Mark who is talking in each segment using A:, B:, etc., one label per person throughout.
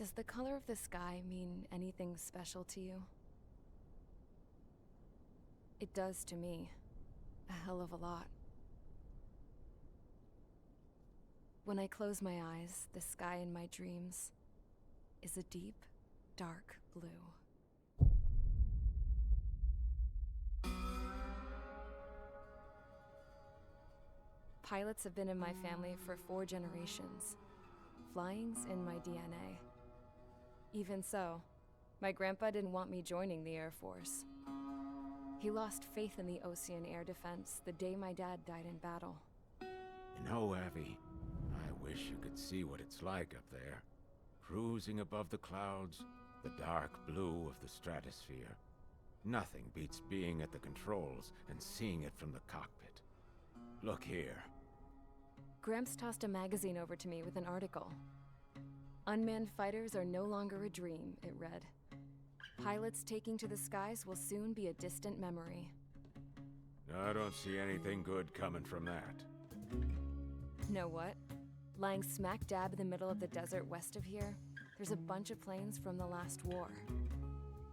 A: Does the color of the sky mean anything special to you? It does to me. A hell of a lot. When I close my eyes, the sky in my dreams is a deep, dark blue. Pilots have been in my family for 4 generations. Flying's in my DNA. Even so, my grandpa didn't want me joining the Air Force. He lost faith in the Ocean Air Defense the day my dad died in battle.
B: You know, Abby, I wish you could see what it's like up there. Cruising above the clouds, the dark blue of the stratosphere. Nothing beats being at the controls and seeing it from the cockpit. Look here.
A: Gramps tossed a magazine over to me with an article. Unmanned fighters are no longer a dream, it read. Pilots taking to the skies will soon be a distant memory.
B: I don't see anything good coming from that.
A: Know what? Lying smack dab in the middle of the desert west of here, there's a bunch of planes from the last war.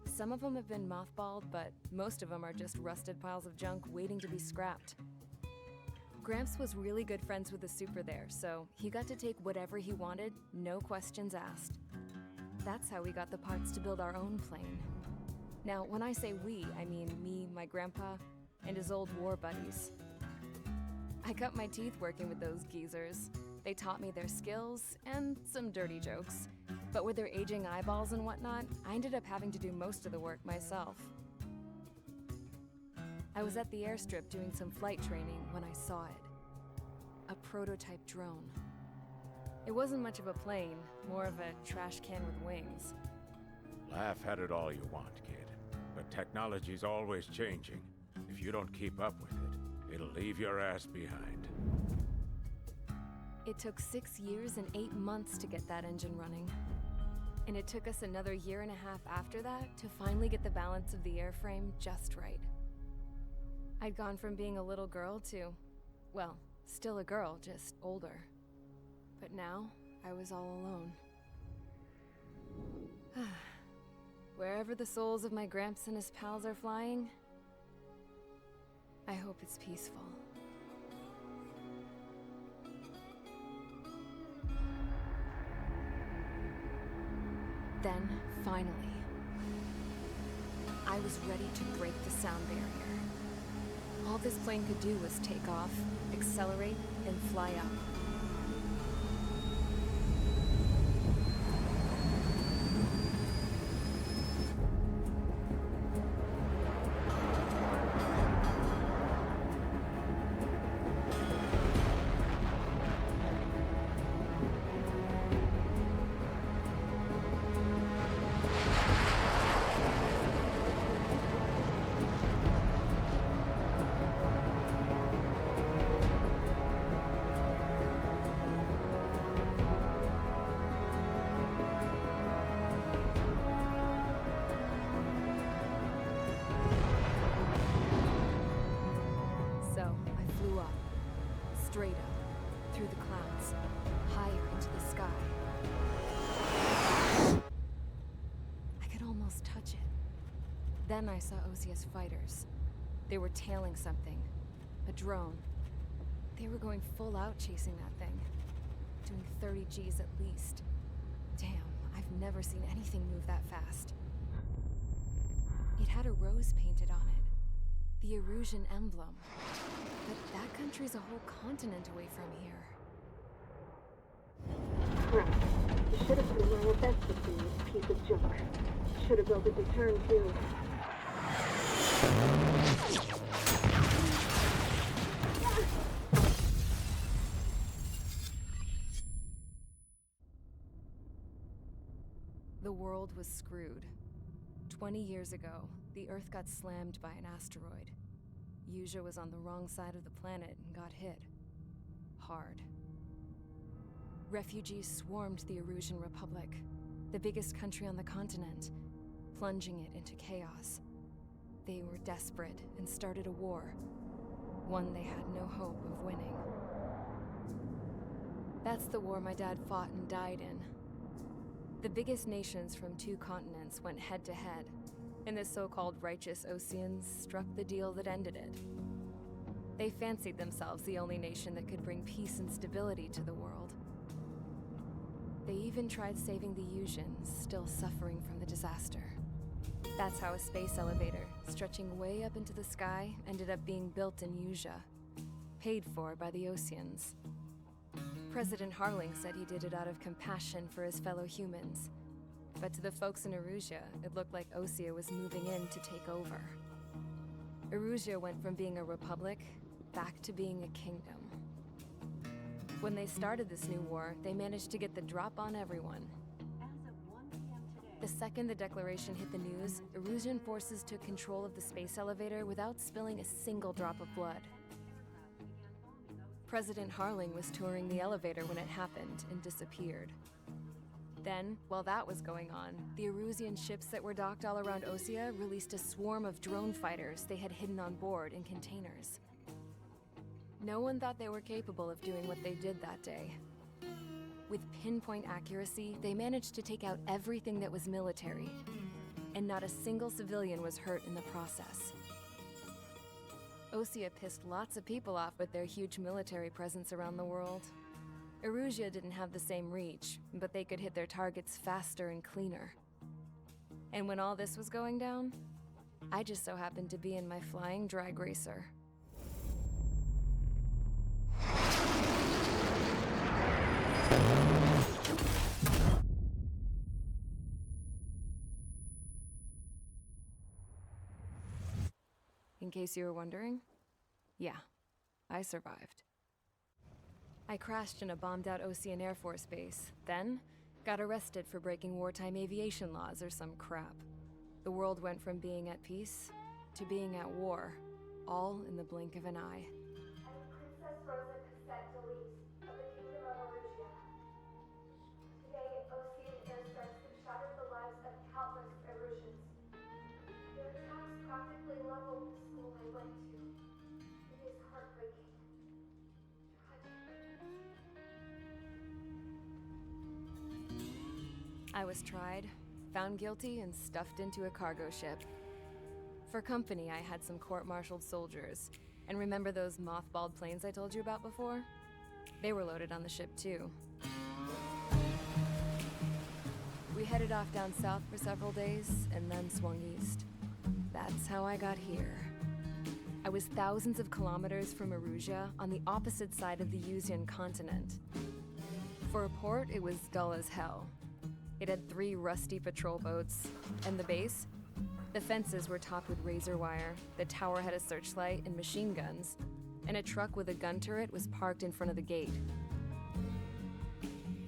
A: Some of them have been mothballed, but most of them are just rusted piles of junk waiting to be scrapped. Gramps was really good friends with the super there, so he got to take whatever he wanted, no questions asked. That's how we got the parts to build our own plane. Now, when I say we, I mean me, my grandpa, and his old war buddies. I cut my teeth working with those geezers. They taught me their skills and some dirty jokes. But with their aging eyeballs and whatnot, I ended up having to do most of the work myself. I was at the airstrip doing some flight training when I saw it. A prototype drone. It wasn't much of a plane, more of a trash can with wings.
B: Laugh at it all you want, kid. But technology's always changing. If you don't keep up with it, it'll leave your ass behind.
A: It took 6 years and 8 months to get that engine running. And it took us another 1.5 years after that to finally get the balance of the airframe just right. I'd gone from being a little girl to, well, still a girl, just older. But now, I was all alone. Wherever the souls of my Gramps and his pals are flying, I hope it's peaceful. Then, finally, I was ready to break the sound barrier. All this plane could do was take off, accelerate, and fly up. Straight up, through the clouds, higher into the sky. I could almost touch it. Then I saw Osia's fighters. They were tailing something. A drone. They were going full out chasing that thing. Doing 30 Gs at least. Damn, I've never seen anything move that fast. It had a rose painted on it. The Erusian emblem. But that country's a whole continent away from here.
C: Right. You should have been wearing a vest with this piece of junk. Should have built a return too.
A: The world was screwed. 20 years ago, the Earth got slammed by an asteroid. Yuzha was on the wrong side of the planet and got hit. Hard. Refugees swarmed the Erusian Republic, the biggest country on the continent, plunging it into chaos. They were desperate and started a war, one they had no hope of winning. That's the war my dad fought and died in. The biggest nations from 2 continents went head-to-head, and the so-called righteous Oseans struck the deal that ended it. They fancied themselves the only nation that could bring peace and stability to the world. They even tried saving the Usians, still suffering from the disaster. That's how a space elevator, stretching way up into the sky, ended up being built in Usea, paid for by the Oseans. President Harling said he did it out of compassion for his fellow humans. But to the folks in Erusea, it looked like Osea was moving in to take over. Erusea went from being a republic back to being a kingdom. When they started this new war, they managed to get the drop on everyone. The second the declaration hit the news, Erusian forces took control of the space elevator without spilling a single drop of blood. President Harling was touring the elevator when it happened and disappeared. Then, while that was going on, the Erusian ships that were docked all around Osea released a swarm of drone fighters they had hidden on board in containers. No one thought they were capable of doing what they did that day. With pinpoint accuracy, they managed to take out everything that was military, and not a single civilian was hurt in the process. Osea pissed lots of people off with their huge military presence around the world. Erusea didn't have the same reach, but they could hit their targets faster and cleaner. And when all this was going down, I just so happened to be in my flying drag racer. In case you were wondering, yeah, I survived. I crashed in a bombed-out Osean Air Force base, then got arrested for breaking wartime aviation laws or some crap. The world went from being at peace to being at war, all in the blink of an eye.
D: Princess Rosa Cassette Delise of the Kingdom of Erusea. Today, Osean airstrikes have shattered the lives of countless Erusians. Their attacks practically leveled the school I went to. It is heartbreaking. Tragic.
A: I was tried, found guilty, and stuffed into a cargo ship. For company, I had some court-martialed soldiers. And remember those mothballed planes I told you about before? They were loaded on the ship too. We headed off down south for several days, and then swung east. That's how I got here. I was thousands of kilometers from Erusea, on the opposite side of the Usian continent. For a port, it was dull as hell. It had 3 rusty patrol boats, and the base? The fences were topped with razor wire, the tower had a searchlight and machine guns, and a truck with a gun turret was parked in front of the gate.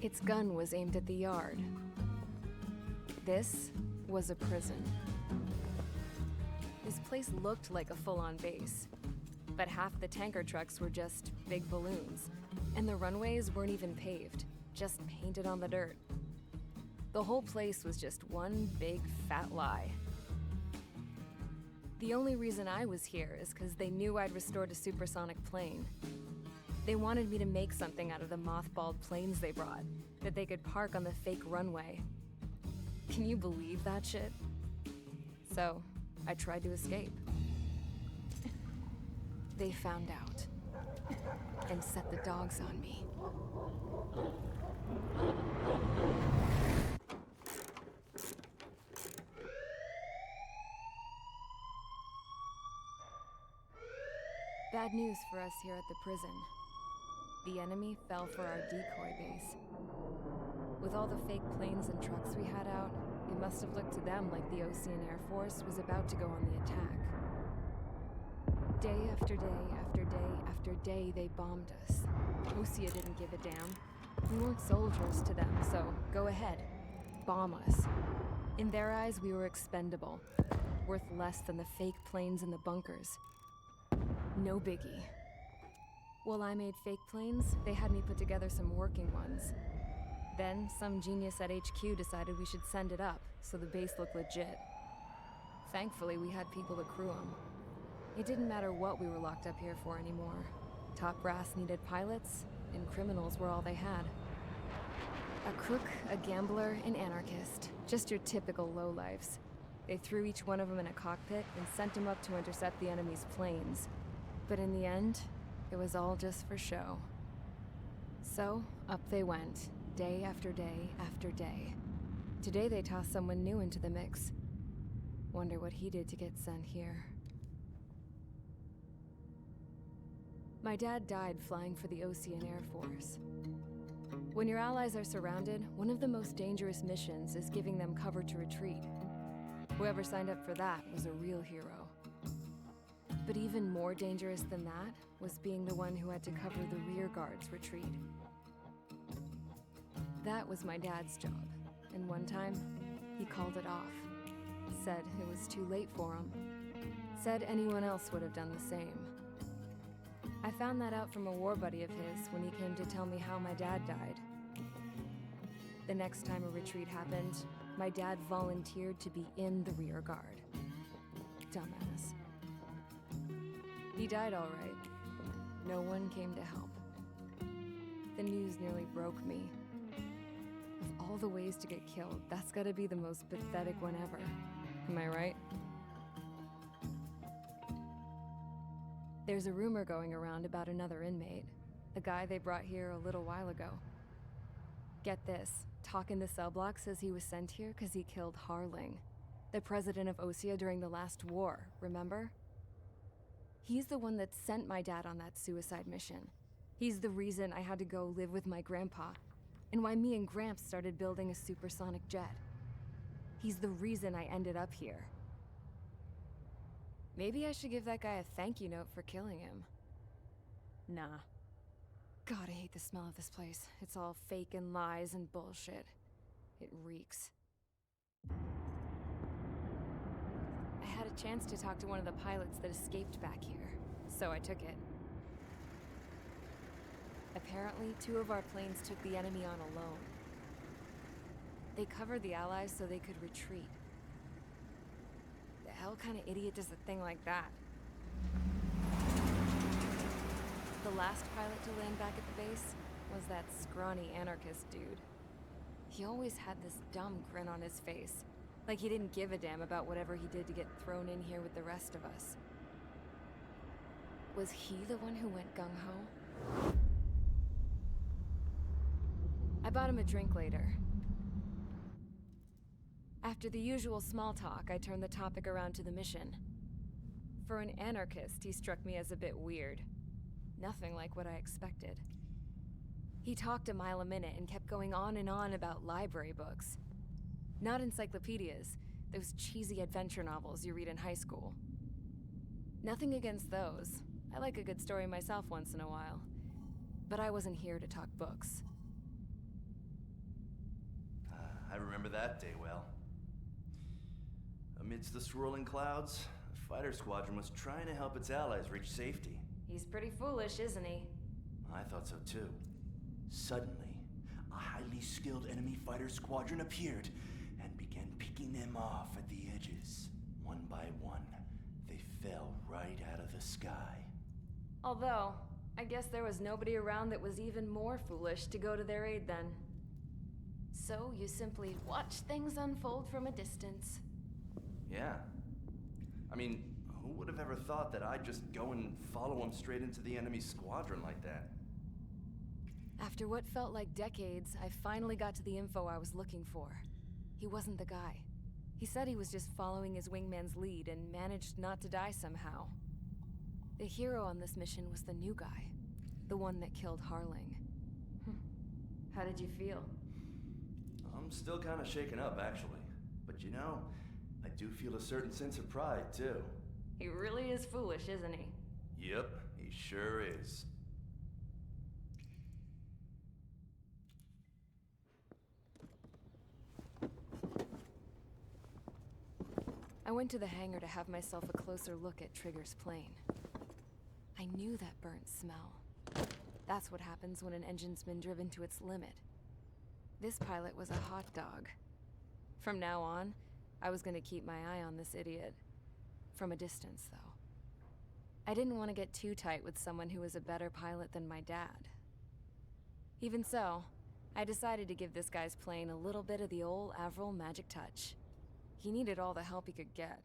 A: Its gun was aimed at the yard. This was a prison. This place looked like a full-on base, but half the tanker trucks were just big balloons, and the runways weren't even paved, just painted on the dirt. The whole place was just one big fat lie. The only reason I was here is because they knew I'd restored a supersonic plane. They wanted me to make something out of the mothballed planes they brought, that they could park on the fake runway. Can you believe that shit? So, I tried to escape. They found out, and set the dogs on me. Bad news for us here at the prison. The enemy fell for our decoy base. With all the fake planes and trucks we had out, it must have looked to them like the Osean Air Force was about to go on the attack. Day after day after day after day, they bombed us. Osea didn't give a damn. We weren't soldiers to them, so go ahead. Bomb us. In their eyes, we were expendable. Worth less than the fake planes in the bunkers. No biggie. While I made fake planes, they had me put together some working ones. Then, some genius at HQ decided we should send it up, so the base looked legit. Thankfully, we had people to crew them. It didn't matter what we were locked up here for anymore. Top brass needed pilots, and criminals were all they had. A crook, a gambler, an anarchist. Just your typical lowlifes. They threw each one of them in a cockpit and sent them up to intercept the enemy's planes. But in the end, it was all just for show. So, up they went, day after day after day. Today they tossed someone new into the mix. Wonder what he did to get sent here. My dad died flying for the Ocean Air Force. When your allies are surrounded, one of the most dangerous missions is giving them cover to retreat. Whoever signed up for that was a real hero. But even more dangerous than that was being the one who had to cover the rear guard's retreat. That was my dad's job, and one time, he called it off. Said it was too late for him. Said anyone else would have done the same. I found that out from a war buddy of his when he came to tell me how my dad died. The next time a retreat happened, my dad volunteered to be in the rear guard. Dumbass. He died all right. No one came to help. The news nearly broke me. Of all the ways to get killed, that's gotta be the most pathetic one ever. Am I right? There's a rumor going around about another inmate. A guy they brought here a little while ago. Get this, talk in the cell block says he was sent here because he killed Harling, the president of Osea during the last war, remember? He's the one that sent my dad on that suicide mission. He's the reason I had to go live with my grandpa, and why me and Gramps started building a supersonic jet. He's the reason I ended up here. Maybe I should give that guy a thank you note for killing him. Nah. God, I hate the smell of this place. It's all fake and lies and bullshit. It reeks. I had a chance to talk to one of the pilots that escaped back here, so I took it. Apparently, 2 of our planes took the enemy on alone. They covered the Allies so they could retreat. The hell kind of idiot does a thing like that? The last pilot to land back at the base was that scrawny anarchist dude. He always had this dumb grin on his face, like he didn't give a damn about whatever he did to get thrown in here with the rest of us. Was he the one who went gung-ho? I bought him a drink later. After the usual small talk, I turned the topic around to the mission. For an anarchist, he struck me as a bit weird. Nothing like what I expected. He talked a mile a minute and kept going on and on about library books. Not encyclopedias, those cheesy adventure novels you read in high school. Nothing against those. I like a good story myself once in a while. But I wasn't here to talk books.
E: I remember that day well. Amidst the swirling clouds, the fighter squadron was trying to help its allies reach safety.
A: He's pretty foolish, isn't he?
E: I thought so too. Suddenly, a highly skilled enemy fighter squadron appeared and began picking them off at the edges. One by one, they fell right out of the sky.
A: Although, I guess there was nobody around that was even more foolish to go to their aid then. So you simply watch things unfold from a distance.
E: Yeah. I mean, who would have ever thought that I'd just go and follow them straight into the enemy squadron like that?
A: After what felt like decades, I finally got to the info I was looking for. He wasn't the guy. He said he was just following his wingman's lead and managed not to die somehow. The hero on this mission was the new guy. The one that killed Harling. How did you feel?
E: I'm still kind of shaken up, actually. But you know, I do feel a certain sense of pride, too.
A: He really is foolish, isn't he?
E: Yep, he sure is.
A: I went to the hangar to have myself a closer look at Trigger's plane. I knew that burnt smell. That's what happens when an engine's been driven to its limit. This pilot was a hot dog. From now on, I was gonna keep my eye on this idiot. From a distance, though. I didn't want to get too tight with someone who was a better pilot than my dad. Even so, I decided to give this guy's plane a little bit of the old Avril magic touch. He needed all the help he could get.